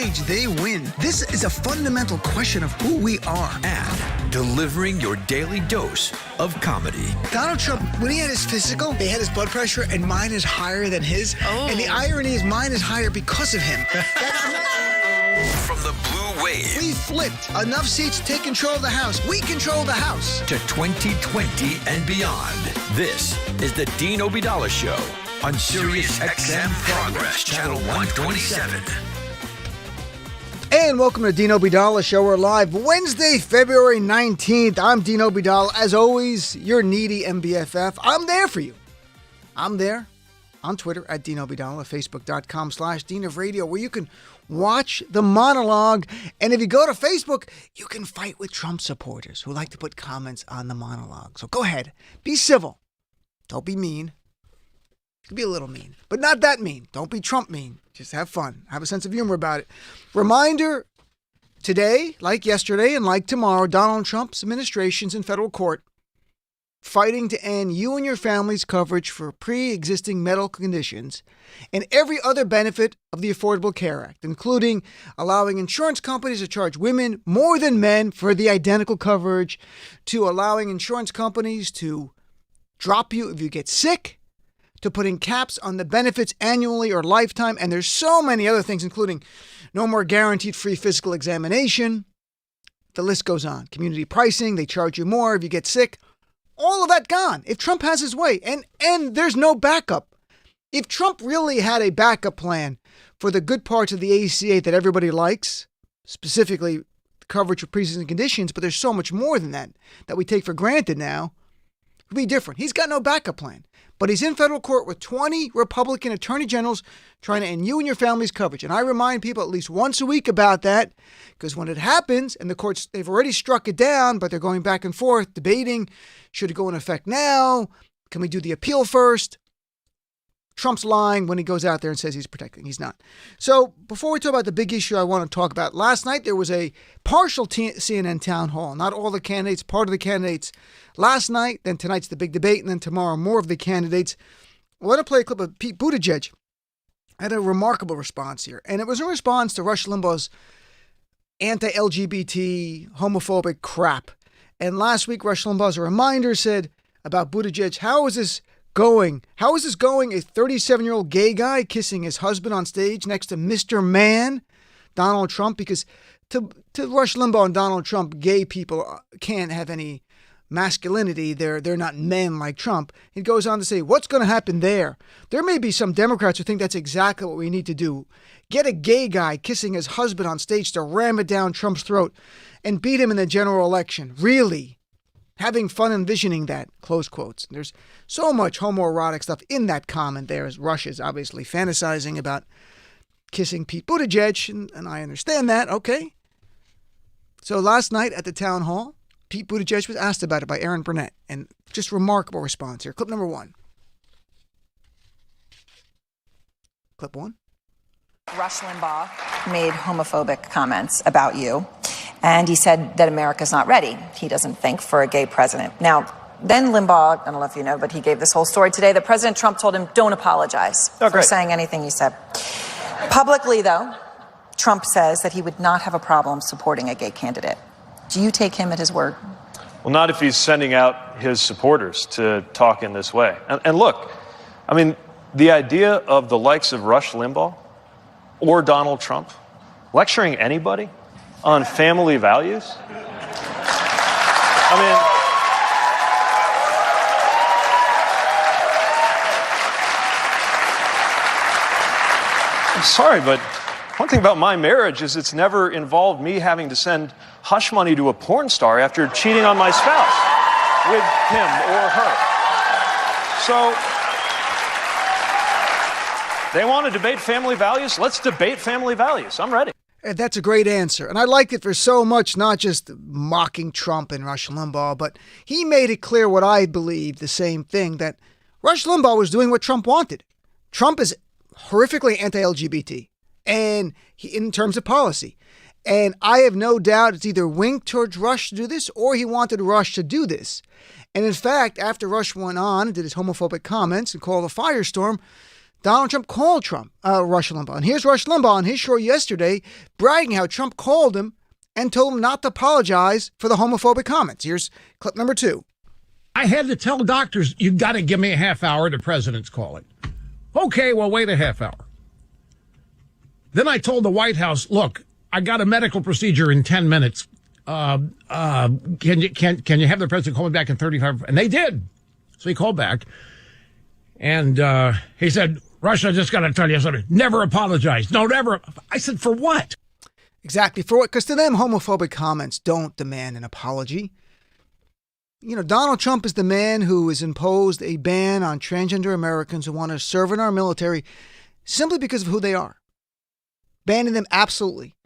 stage, they win. This is a fundamental question of who we are. And delivering your daily dose of comedy. Donald Trump, when he had his physical, they had his blood pressure, and mine is higher than his. Oh. And the irony is mine is higher because of him. From the Blue Wave. We flipped. Enough seats to take control of the House. We control the House. To 2020 and beyond. This is the Dean Obeidallah Show on Sirius XM Progress, Channel 127. And welcome to Dean Obeidallah Show. We're live Wednesday, February 19th. I'm Dean Obeidallah. As always, your needy MBFF. I'm there for you. I'm there on Twitter at Dean Obeidallah, Facebook.com/Dean of Radio, where you can watch the monologue. And if you go to Facebook, you can fight with Trump supporters who like to put comments on the monologue. So go ahead. Be civil. Don't be mean. You can be a little mean, but not that mean. Don't be Trump mean. Just have fun. Have a sense of humor about it. Reminder, today, like yesterday and like tomorrow, Donald Trump's administration's in federal court fighting to end you and your family's coverage for pre-existing medical conditions and every other benefit of the Affordable Care Act, including allowing insurance companies to charge women more than men for the identical coverage, to allowing insurance companies to drop you if you get sick, to putting caps on the benefits annually or lifetime. And there's so many other things, including no more guaranteed free physical examination. The list goes on. Community pricing, they charge you more if you get sick. All of that gone if Trump has his way. And there's no backup. If Trump really had a backup plan for the good parts of the ACA that everybody likes, specifically coverage for pre-existing conditions, but there's so much more than that we take for granted now, it would be different. He's got no backup plan. But he's in federal court with 20 Republican attorney generals trying to end you and your family's coverage. And I remind people at least once a week about that, because when it happens, and the courts, they've already struck it down, but they're going back and forth, debating, should it go in effect now? Can we do the appeal first? Trump's lying when he goes out there and says he's protecting. He's not. So before we talk about the big issue I want to talk about, last night there was a partial CNN town hall. Not all the candidates, part of the candidates last night. Then tonight's the big debate. And then tomorrow, more of the candidates. I want to play a clip of Pete Buttigieg. Had a remarkable response here. And it was a response to Rush Limbaugh's anti-LGBT, homophobic crap. And last week, Rush Limbaugh's a reminder said about Buttigieg, how is this going? How is this going? A 37-year-old gay guy kissing his husband on stage next to Mr. Man, Donald Trump, because to Rush Limbaugh and Donald Trump, gay people can't have any masculinity. They're not men like Trump. He goes on to say, what's going to happen there? There may be some Democrats who think that's exactly what we need to do. Get a gay guy kissing his husband on stage to ram it down Trump's throat and beat him in the general election. Really? Having fun envisioning that, close quotes. There's so much homoerotic stuff in that comment there, as Rush is obviously fantasizing about kissing Pete Buttigieg, and I understand that, okay. So last night at the town hall, Pete Buttigieg was asked about it by Aaron Burnett, and just remarkable response here. Clip number one. Clip one. Rush Limbaugh made homophobic comments about you. And he said that America's not ready, he doesn't think, for a gay president. Now, then Limbaugh, I don't know if you know, but he gave this whole story today that President Trump told him, don't apologize for saying anything he said. Publicly, though, Trump says that he would not have a problem supporting a gay candidate. Do you take him at his word? Well, not if he's sending out his supporters to talk in this way. And look, I mean, the idea of the likes of Rush Limbaugh or Donald Trump lecturing anybody on family values? I mean, I'm sorry, but one thing about my marriage is it's never involved me having to send hush money to a porn star after cheating on my spouse with him or her. So, they want to debate family values? Let's debate family values. I'm ready. And that's a great answer. And I liked it for so much, not just mocking Trump and Rush Limbaugh, but he made it clear what I believe, the same thing, that Rush Limbaugh was doing what Trump wanted. Trump is horrifically anti-LGBT and in terms of policy. And I have no doubt it's either winked towards Rush to do this or he wanted Rush to do this. And in fact, after Rush went on and did his homophobic comments and called a firestorm, Donald Trump called Rush Limbaugh. And here's Rush Limbaugh on his show yesterday bragging how Trump called him and told him not to apologize for the homophobic comments. Here's clip number 2. I had to tell doctors, you've got to give me a half hour. The president's calling. Okay, well, wait a half hour. Then I told the White House, look, I got a medical procedure in 10 minutes. Can you have the president call me back in 35? And they did. So he called back. And he said, Rush, I just got to tell you something. Never apologize. No, never. I said, for what? Exactly. For what? Because to them, homophobic comments don't demand an apology. You know, Donald Trump is the man who has imposed a ban on transgender Americans who want to serve in our military simply because of who they are. Banning them, absolutely.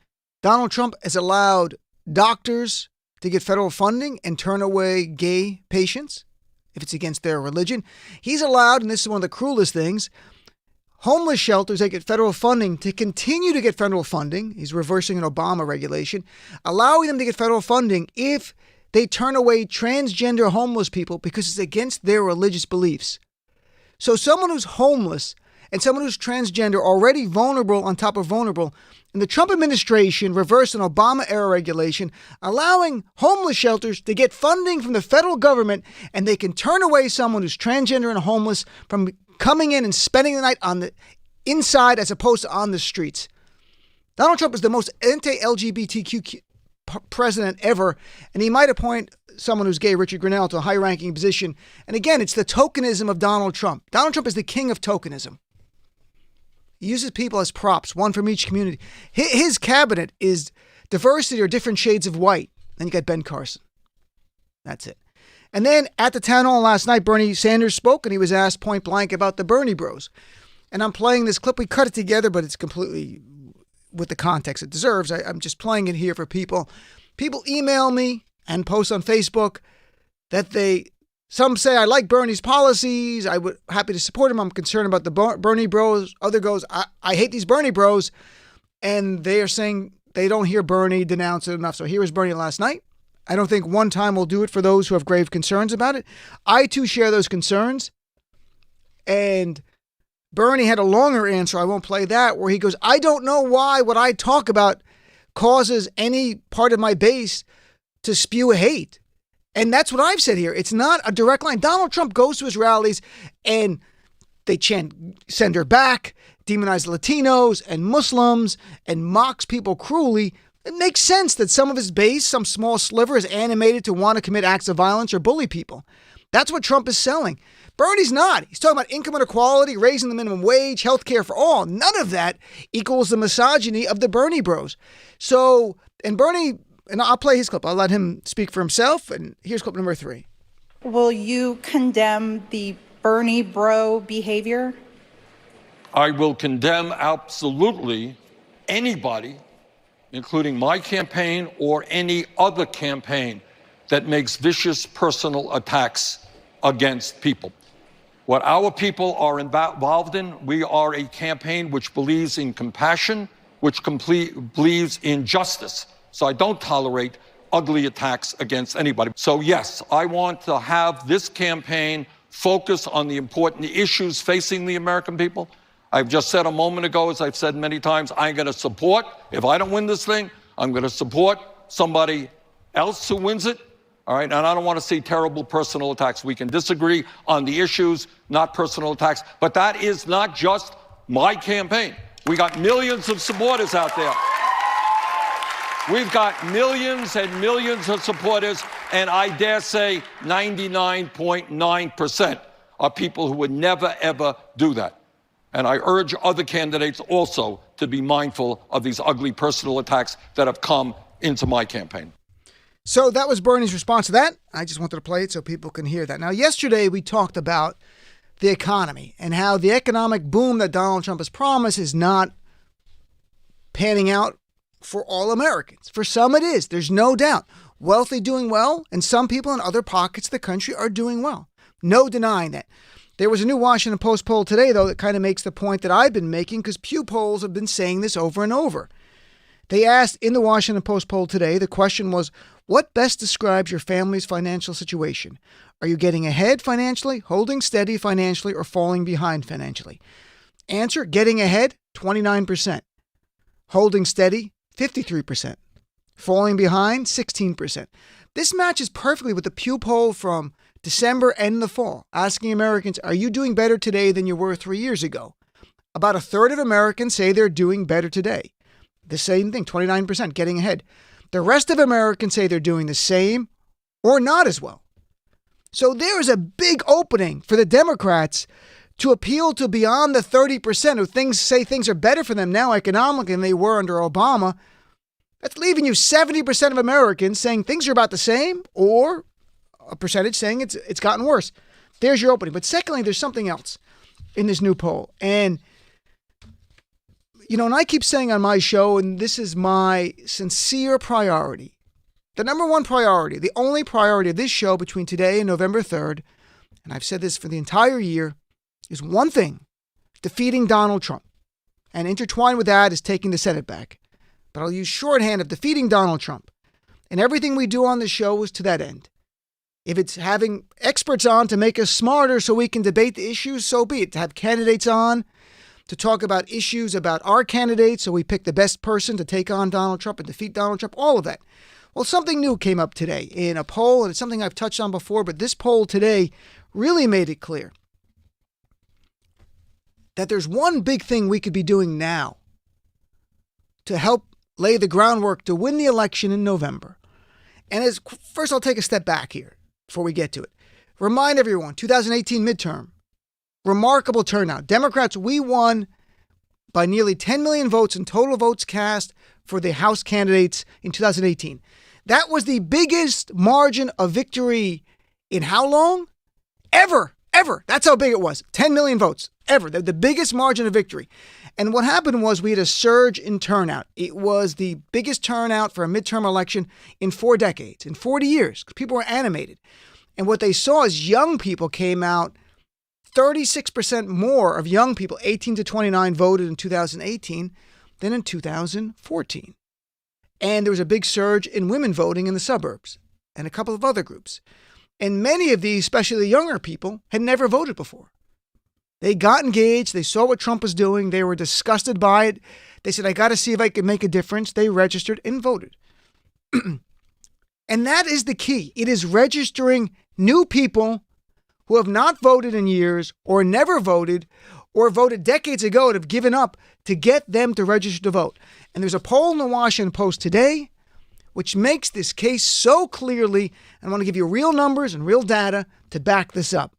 Donald Trump has allowed doctors to get federal funding and turn away gay patients if it's against their religion. He's allowed, and this is one of the cruelest things, homeless shelters that get federal funding to continue to get federal funding. He's reversing an Obama regulation, allowing them to get federal funding if they turn away transgender homeless people because it's against their religious beliefs. So someone who's homeless and someone who's transgender, already vulnerable on top of vulnerable, and the Trump administration reversed an Obama-era regulation, allowing homeless shelters to get funding from the federal government, and they can turn away someone who's transgender and homeless from coming in and spending the night on the inside as opposed to on the streets. Donald Trump is the most anti-LGBTQ president ever, and he might appoint someone who's gay, Richard Grenell, to a high-ranking position. And again, it's the tokenism of Donald Trump. Donald Trump is the king of tokenism. He uses people as props, one from each community. His cabinet is diversity or different shades of white. Then you got Ben Carson. That's it. And then at the town hall last night, Bernie Sanders spoke, and he was asked point blank about the Bernie Bros. And I'm playing this clip. We cut it together, but it's completely with the context it deserves. I'm just playing it here for people. People email me and post on Facebook that some say, I like Bernie's policies. I would happy to support him. I'm concerned about the Bernie Bros. Other goes, I hate these Bernie Bros. And they are saying they don't hear Bernie denounce it enough. So here was Bernie last night. I don't think one time will do it for those who have grave concerns about it. I too share those concerns. And Bernie had a longer answer, I won't play that, where he goes, I don't know why what I talk about causes any part of my base to spew hate. And that's what I've said here. It's not a direct line. Donald Trump goes to his rallies and they chant, send her back, demonize Latinos and Muslims, and mocks people cruelly. It makes sense that some of his base, some small sliver, is animated to want to commit acts of violence or bully people. That's what Trump is selling. Bernie's not. He's talking about income inequality, raising the minimum wage, health care for all. None of that equals the misogyny of the Bernie Bros. So, and Bernie, and I'll play his clip. I'll let him speak for himself. And here's clip number 3. Will you condemn the Bernie Bro behavior? I will condemn absolutely anybody, including my campaign or any other campaign, that makes vicious personal attacks against people. What our people are involved in, we are a campaign which believes in compassion, which believes in justice. So I don't tolerate ugly attacks against anybody. So yes, I want to have this campaign focus on the important issues facing the American people. I've just said a moment ago, as I've said many times, I'm going to support, if I don't win this thing, I'm going to support somebody else who wins it. All right, and I don't want to see terrible personal attacks. We can disagree on the issues, not personal attacks. But that is not just my campaign. We got millions of supporters out there. We've got millions and millions of supporters, and I dare say 99.9% are people who would never, ever do that. And I urge other candidates also to be mindful of these ugly personal attacks that have come into my campaign. So that was Bernie's response to that. I just wanted to play it so people can hear that. Now, yesterday we talked about the economy and how the economic boom that Donald Trump has promised is not panning out for all Americans. For some it is. There's no doubt. Wealthy doing well, and some people in other pockets of the country are doing well. No denying that. There was a new Washington Post poll today, though, that kind of makes the point that I've been making because Pew polls have been saying this over and over. They asked in the Washington Post poll today, the question was, what best describes your family's financial situation? Are you getting ahead financially, holding steady financially, or falling behind financially? Answer, getting ahead, 29%. Holding steady, 53%. Falling behind, 16%. This matches perfectly with the Pew poll from December and the fall, asking Americans, are you doing better today than you were 3 years ago? About a third of Americans say they're doing better today. The same thing, 29%, getting ahead. The rest of Americans say they're doing the same or not as well. So there is a big opening for the Democrats to appeal to beyond the 30% who say things are better for them now economically than they were under Obama. That's leaving you 70% of Americans saying things are about the same, or a percentage saying it's gotten worse. There's your opening. But secondly, there's something else in this new poll. And, and I keep saying on my show, and this is my sincere priority, the number one priority, the only priority of this show between today and November 3rd, and I've said this for the entire year, is one thing, defeating Donald Trump. And intertwined with that is taking the Senate back. But I'll use shorthand of defeating Donald Trump. And everything we do on the show is to that end. If it's having experts on to make us smarter so we can debate the issues, so be it. To have candidates on to talk about issues about our candidates so we pick the best person to take on Donald Trump and defeat Donald Trump, all of that. Well, something new came up today in a poll, and it's something I've touched on before, but this poll today really made it clear that there's one big thing we could be doing now to help lay the groundwork to win the election in November. And first, I'll take a step back here before we get to it. Remind everyone, 2018 midterm, remarkable turnout. Democrats, we won by nearly 10 million votes in total votes cast for the House candidates in 2018. That was the biggest margin of victory in how long? Ever. That's how big it was. 10 million votes. Ever. The biggest margin of victory. And what happened was we had a surge in turnout. It was the biggest turnout for a midterm election in 4 decades, in 40 years. People were animated. And what they saw is young people came out. 36% more of young people, 18 to 29, voted in 2018 than in 2014. And there was a big surge in women voting in the suburbs and a couple of other groups. And many of these, especially the younger people, had never voted before. They got engaged. They saw what Trump was doing. They were disgusted by it. They said, I got to see if I can make a difference. They registered and voted. And that is the key. It is registering new people who have not voted in years or never voted or voted decades ago and have given up to get them to register to vote. And there's a poll in the Washington Post today which makes this case so clearly. And I want to give you real numbers and real data to back this up.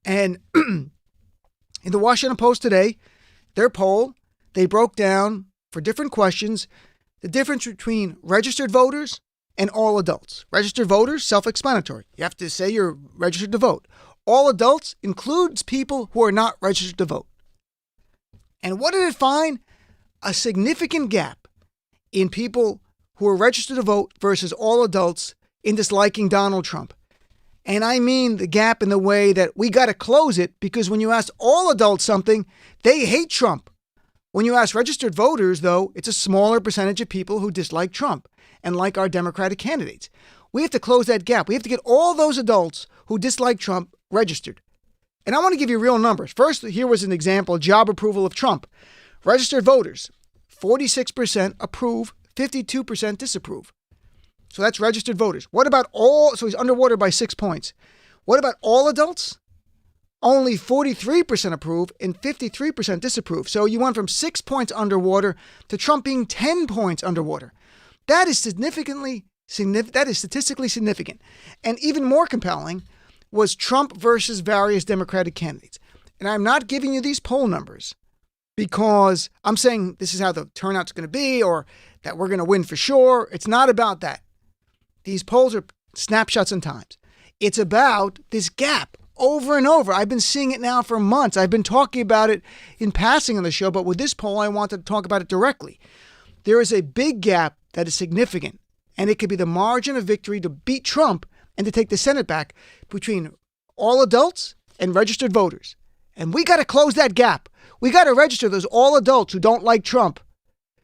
And in the Washington Post today, their poll, they broke down for different questions the difference between registered voters and all adults. Registered voters, self-explanatory. You have to say you're registered to vote. All adults includes people who are not registered to vote. And what did it find? A significant gap in people who are registered to vote versus all adults in disliking Donald Trump. And I mean the gap in the way that we got to close it, because when you ask all adults something, they hate Trump. When you ask registered voters, though, it's a smaller percentage of people who dislike Trump and like our Democratic candidates. We have to close that gap. We have to get all those adults who dislike Trump registered. And I want to give you real numbers. First, here was an example, job approval of Trump. Registered voters, 46% approve, 52% disapprove. So that's registered voters. What about so he's underwater by 6 points. What about all adults? Only 43% approve and 53% disapprove. So you went from 6 points underwater to Trump being 10 points underwater. That is statistically significant. And even more compelling was Trump versus various Democratic candidates. And I'm not giving you these poll numbers because I'm saying this is how the turnout's going to be or that we're going to win for sure. It's not about that. These polls are snapshots in time. It's about this gap over and over. I've been seeing it now for months. I've been talking about it in passing on the show, but with this poll, I wanted to talk about it directly. There is a big gap that is significant, and it could be the margin of victory to beat Trump and to take the Senate back between all adults and registered voters. And we got to close that gap. We got to register those all adults who don't like Trump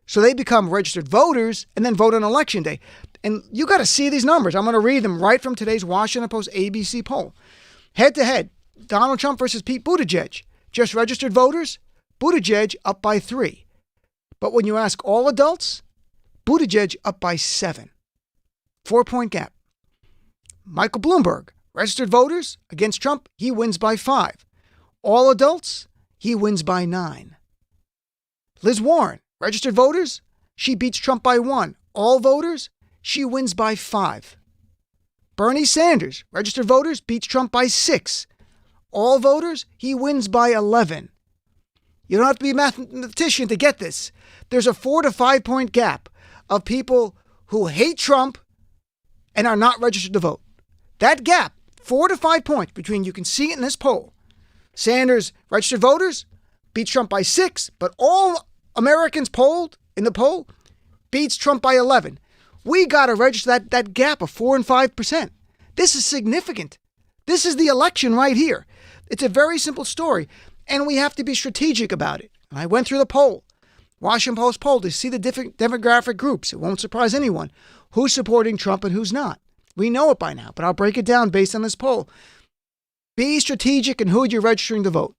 so they become registered voters and then vote on election day. And you got to see these numbers. I'm going to read them right from today's Washington Post ABC poll. Head to head, Donald Trump versus Pete Buttigieg. Just registered voters, Buttigieg up by 3. But when you ask all adults, Buttigieg up by 7. 4-point gap. Michael Bloomberg, registered voters against Trump, he wins by 5. All adults, he wins by 9. Liz Warren, registered voters, she beats Trump by 1. All voters, she wins by 5. Bernie Sanders, registered voters, beats Trump by 6. All voters, he wins by 11. You don't have to be a mathematician to get this. There's a 4 to 5 point gap of people who hate Trump and are not registered to vote. That gap, 4 to 5 points between, you can see it in this poll. Sanders, registered voters, beats Trump by 6, but all Americans polled in the poll beats Trump by 11. We got to register that gap of 4 and 5%. This is significant. This is the election right here. It's a very simple story, and we have to be strategic about it. And I went through the poll, Washington Post poll, to see the different demographic groups. It won't surprise anyone who's supporting Trump and who's not. We know it by now, but I'll break it down based on this poll. Be strategic in who you're registering to vote.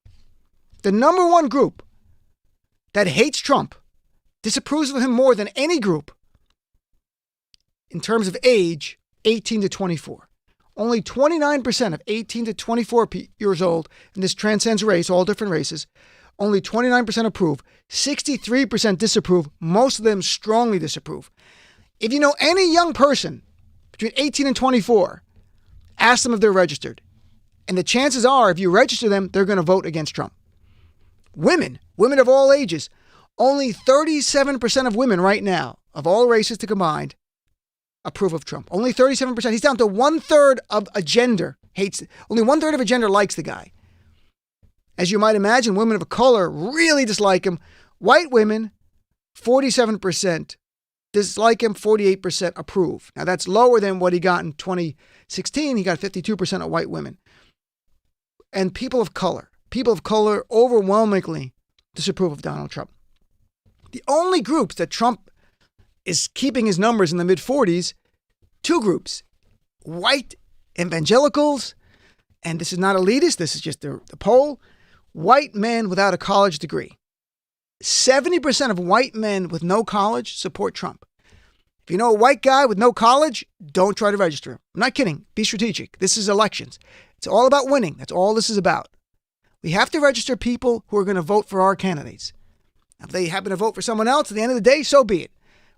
The number one group that hates Trump, disapproves of him more than any group in terms of age, 18 to 24. Only 29% of 18 to 24 years old, and this transcends race, all different races, only 29% approve, 63% disapprove, most of them strongly disapprove. If you know any young person between 18 and 24, ask them if they're registered. And the chances are, if you register them, they're going to vote against Trump. Women of all ages, only 37% of women right now, of all races to combined, approve of Trump. Only 37%. He's down to 1/3 of a gender hates. Only 1/3 of a gender likes the guy. As you might imagine, women of color really dislike him. White women, 47% dislike him, 48% approve. Now that's lower than what he got in 2016. He got 52% of white women. And people of color overwhelmingly disapprove of Donald Trump. The only groups that Trump is keeping his numbers in the mid-40s, 2 groups, white evangelicals, and this is not elitist, this is just the poll, white men without a college degree. 70% of white men with no college support Trump. If you know a white guy with no college, don't try to register him. I'm not kidding. Be strategic. This is elections. It's all about winning. That's all this is about. We have to register people who are going to vote for our candidates. If they happen to vote for someone else at the end of the day, so be it.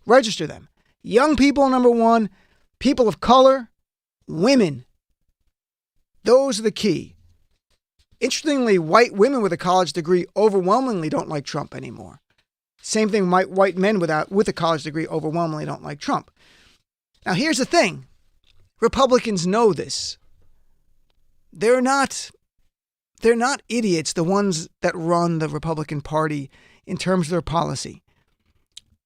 Register them. Young people, number one. People of color. Women. Those are the key. Interestingly, white women with a college degree overwhelmingly don't like Trump anymore. Same thing, white men with a college degree overwhelmingly don't like Trump. Now, here's the thing. Republicans know this. They're not idiots, the ones that run the Republican Party in terms of their policy.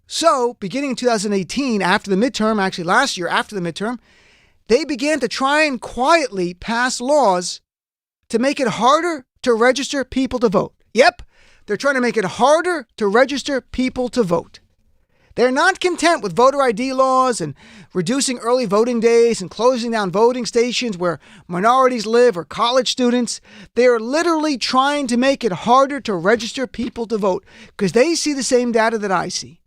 So, beginning in 2018, after the midterm, actually last year after the midterm, they began to try and quietly pass laws to make it harder to register people to vote. Yep, they're trying to make it harder to register people to vote. They're not content with voter ID laws and reducing early voting days and closing down voting stations where minorities live or college students. They are literally trying to make it harder to register people to vote because they see the same data that I see.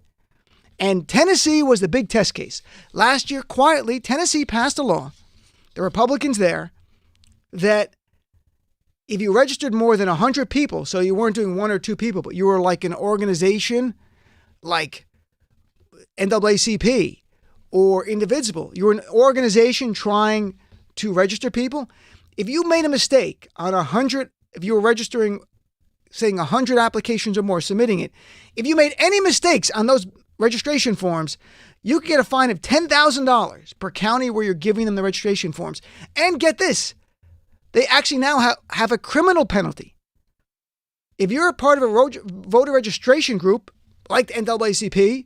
And Tennessee was the big test case. Last year, quietly, Tennessee passed a law, the Republicans there, that if you registered more than 100 people, so you weren't doing 1 or 2 people, but you were like an organization like NAACP or Indivisible, you were an organization trying to register people. If you made a mistake on 100, if you were registering, saying 100 applications or more, submitting it, if you made any mistakes on those registration forms, you could get a fine of $10,000 per county where you're giving them the registration forms. And get this, they actually now have a criminal penalty. If you're a part of a voter registration group like the NAACP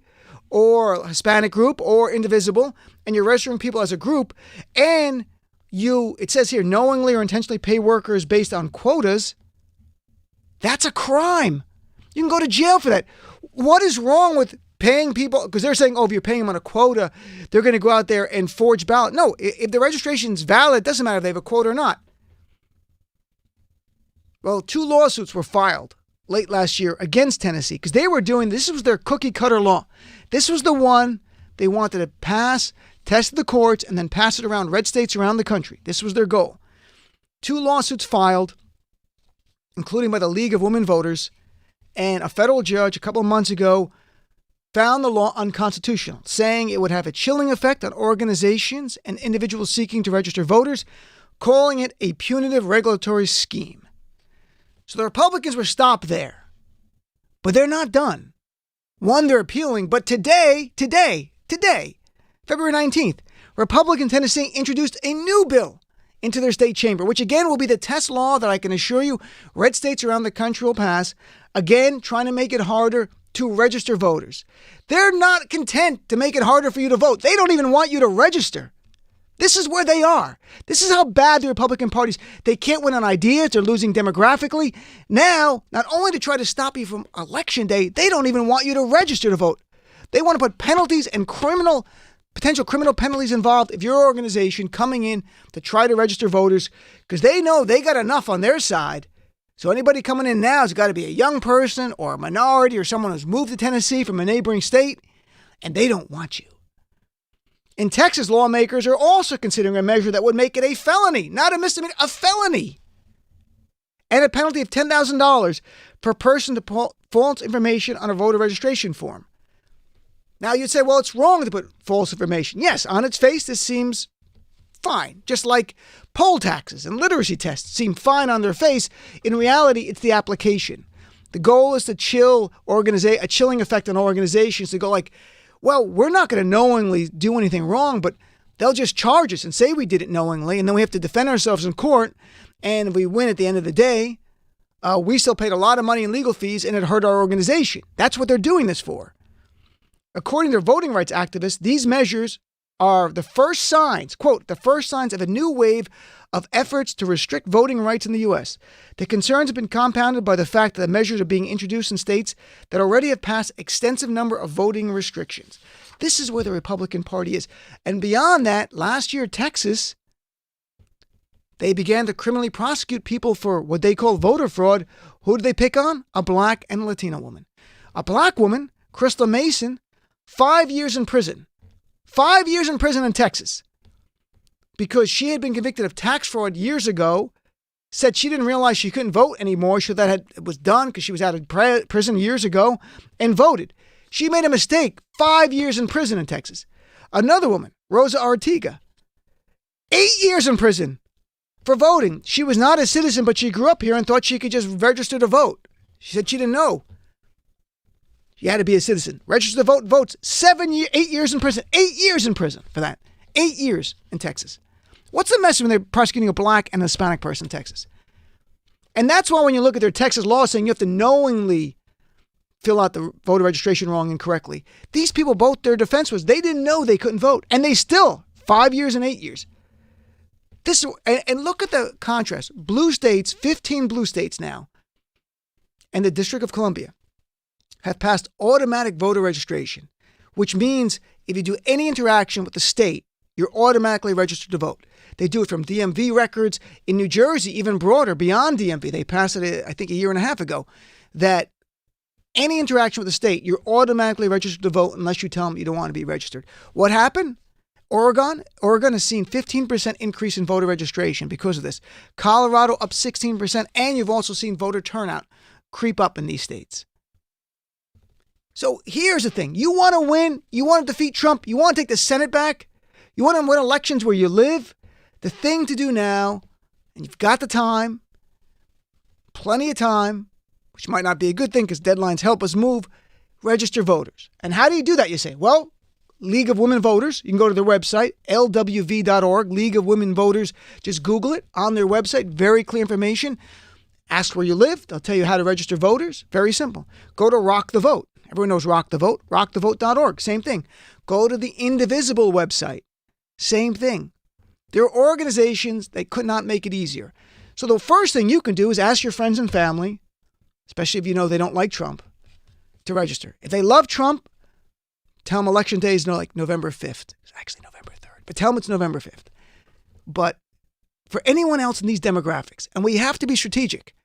or Hispanic group or Indivisible, and you're registering people as a group, and it says here, knowingly or intentionally pay workers based on quotas, that's a crime. You can go to jail for that. What is wrong with paying people? Because they're saying, if you're paying them on a quota, they're going to go out there and forge ballot. No, if the registration's valid, it doesn't matter if they have a quota or not. Well, 2 lawsuits were filed late last year against Tennessee because they were doing, this was their cookie cutter law. This was the one they wanted to pass, test the courts, and then pass it around red states around the country. This was their goal. 2 lawsuits filed, including by the League of Women Voters, and a federal judge a couple of months ago found the law unconstitutional, saying it would have a chilling effect on organizations and individuals seeking to register voters, calling it a punitive regulatory scheme. So the Republicans were stopped there. But they're not done. One, they're appealing, but today, February 19th, Republican Tennessee introduced a new bill into their state chamber, which again will be the test law that I can assure you red states around the country will pass, again trying to make it harder to register voters. They're not content to make it harder for you to vote. They don't even want you to register. This is where they are. This is how bad the Republican Party is. They can't win on ideas. They're losing demographically. Now, not only to try to stop you from Election Day, they don't even want you to register to vote. They want to put penalties and potential criminal penalties involved if your organization coming in to try to register voters because they know they got enough on their side. So anybody coming in now has got to be a young person or a minority or someone who's moved to Tennessee from a neighboring state, and they don't want you. In Texas, lawmakers are also considering a measure that would make it a felony, not a misdemeanor, a felony, and a penalty of $10,000 per person to put false information on a voter registration form. Now you'd say, well, it's wrong to put false information. Yes, on its face, this seems fine. Just like poll taxes and literacy tests seem fine on their face. In reality, it's the application. The goal is to chill a chilling effect on organizations to go like, well, we're not going to knowingly do anything wrong, but they'll just charge us and say we did it knowingly, and then we have to defend ourselves in court. And if we win at the end of the day, we still paid a lot of money in legal fees, and it hurt our organization. That's what they're doing this for. According to voting rights activists, these measures are the first signs, quote, the first signs of a new wave of efforts to restrict voting rights in the U.S. The concerns have been compounded by the fact that the measures are being introduced in states that already have passed extensive number of voting restrictions. This is where the Republican Party is. And beyond that, last year, Texas, they began to criminally prosecute people for what they call voter fraud. Who did they pick on? A black and Latino woman. A black woman, Crystal Mason, 5 years in prison. 5 years in prison in Texas because she had been convicted of tax fraud years ago, said she didn't realize she couldn't vote anymore. She thought it was done because she was out of prison years ago and voted. She made a mistake. 5 years in prison in Texas. Another woman, Rosa Ortega, 8 years in prison for voting. She was not a citizen, but she grew up here and thought she could just register to vote. She said she didn't know. You had to be a citizen. Register to vote, votes. 8 years in prison. 8 years in prison for that. 8 years in Texas. What's the message when they're prosecuting a black and Hispanic person in Texas? And that's why when you look at their Texas law saying you have to knowingly fill out the voter registration wrong and correctly, these people, both their defense was they didn't know they couldn't vote. And they still, 5 years and 8 years. And look at the contrast. Blue states, 15 blue states now, and the District of Columbia have passed automatic voter registration, which means if you do any interaction with the state, you're automatically registered to vote. They do it from DMV records. In New Jersey, even broader, beyond DMV, they passed it, I think, a year and a half ago, that any interaction with the state, you're automatically registered to vote unless you tell them you don't want to be registered. What happened? Oregon has seen 15% increase in voter registration because of this. Colorado up 16%, and you've also seen voter turnout creep up in these states. So here's the thing. You want to win. You want to defeat Trump. You want to take the Senate back. You want to win elections where you live. The thing to do now, and you've got the time, plenty of time, which might not be a good thing because deadlines help us move, register voters. And how do you do that, you say? Well, League of Women Voters. You can go to their website, lwv.org, League of Women Voters. Just Google it on their website. Very clear information. Ask where you live. They'll tell you how to register voters. Very simple. Go to Rock the Vote. Everyone knows Rock the Vote. rockthevote.org. Same thing. Go to the Indivisible website. Same thing. There are organizations that could not make it easier. So the first thing you can do is ask your friends and family, especially if you know they don't like Trump, to register. If they love Trump, tell them Election Day is like November 5th. It's actually November 3rd, but tell them it's November 5th. But for anyone else in these demographics, and we have to be strategic,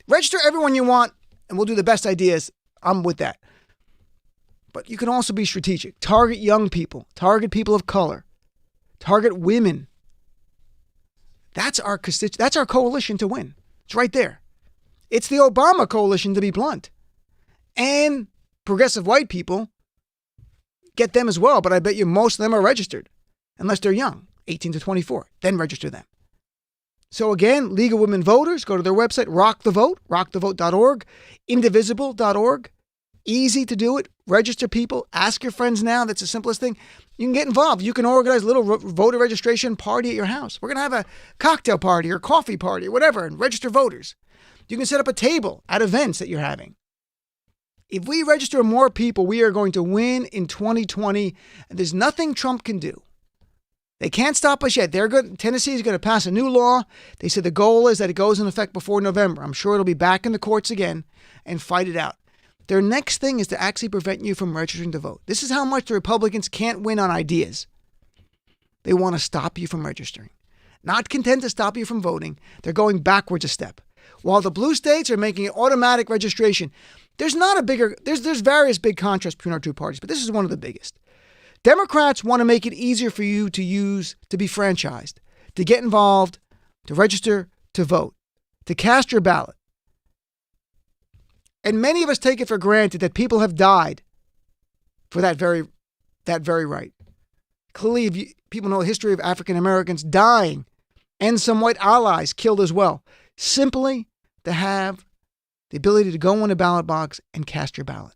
register everyone you want and we'll do the best ideas. I'm with that. But you can also be strategic. Target young people. Target people of color. Target women. That's our coalition to win. It's right there. It's the Obama coalition, to be blunt. And progressive white people, get them as well, but I bet you most of them are registered, unless they're young, 18 to 24. Then register them. So again, League of Women Voters, go to their website, Rock the Vote, rockthevote.org, indivisible.org. Easy to do it. Register people. Ask your friends now. That's the simplest thing. You can get involved. You can organize a little voter registration party at your house. We're going to have a cocktail party or coffee party or whatever and register voters. You can set up a table at events that you're having. If we register more people, we are going to win in 2020. And there's nothing Trump can do. They can't stop us yet. Tennessee is going to pass a new law. They said the goal is that it goes in effect before November. I'm sure it'll be back in the courts again and fight it out. Their next thing is to actually prevent you from registering to vote. This is how much the Republicans can't win on ideas. They want to stop you from registering. Not content to stop you from voting, they're going backwards a step. While the blue states are making it automatic registration, there's various big contrasts between our two parties, but this is one of the biggest. Democrats want to make it easier for you to be franchised, to get involved, to register, to vote, to cast your ballot. And many of us take it for granted that people have died for that very right. Clearly, people know the history of African Americans dying and some white allies killed as well, simply to have the ability to go in a ballot box and cast your ballot.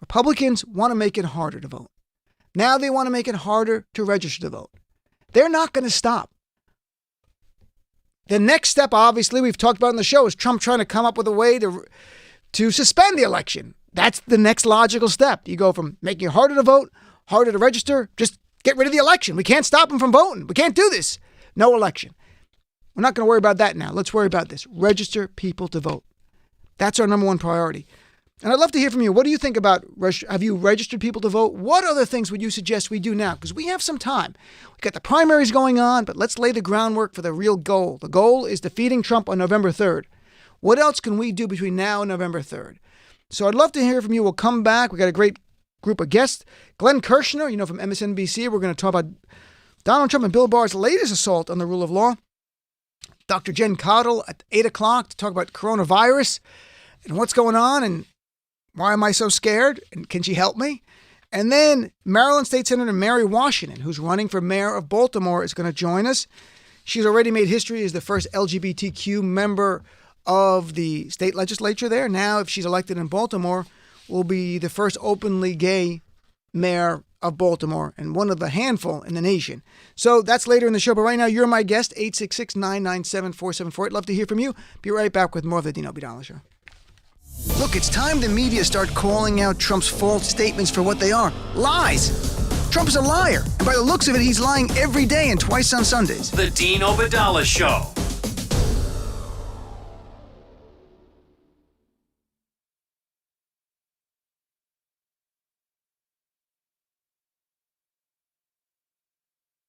Republicans want to make it harder to vote. Now they want to make it harder to register to vote. They're not going to stop. The next step, obviously, we've talked about in the show, is Trump trying to come up with a way to suspend the election. That's the next logical step. You go from making it harder to vote, harder to register, just get rid of the election. We can't stop them from voting. We can't do this. No election. We're not going to worry about that now. Let's worry about this. Register people to vote. That's our number one priority. And I'd love to hear from you. What do you think about, have you registered people to vote? What other things would you suggest we do now? Because we have some time. We've got the primaries going on, but let's lay the groundwork for the real goal. The goal is defeating Trump on November 3rd. What else can we do between now and November 3rd? So I'd love to hear from you. We'll come back. We got a great group of guests. Glenn Kirshner, from MSNBC. We're going to talk about Donald Trump and Bill Barr's latest assault on the rule of law. Dr. Jen Cottle at 8 o'clock to talk about coronavirus and what's going on and why am I so scared? And can she help me? And then Maryland State Senator Mary Washington, who's running for mayor of Baltimore, is going to join us. She's already made history as the first LGBTQ member of the state legislature there. Now, if she's elected in Baltimore, will be the first openly gay mayor of Baltimore and one of the handful in the nation. So that's later in the show. But right now, you're my guest, 866-997-4748. I'd love to hear from you. Be right back with more of the Dino Bidala Show. Look, it's time the media start calling out Trump's false statements for what they are. Lies. Trump is a liar. And by the looks of it, he's lying every day and twice on Sundays. The Dino Bidala Show.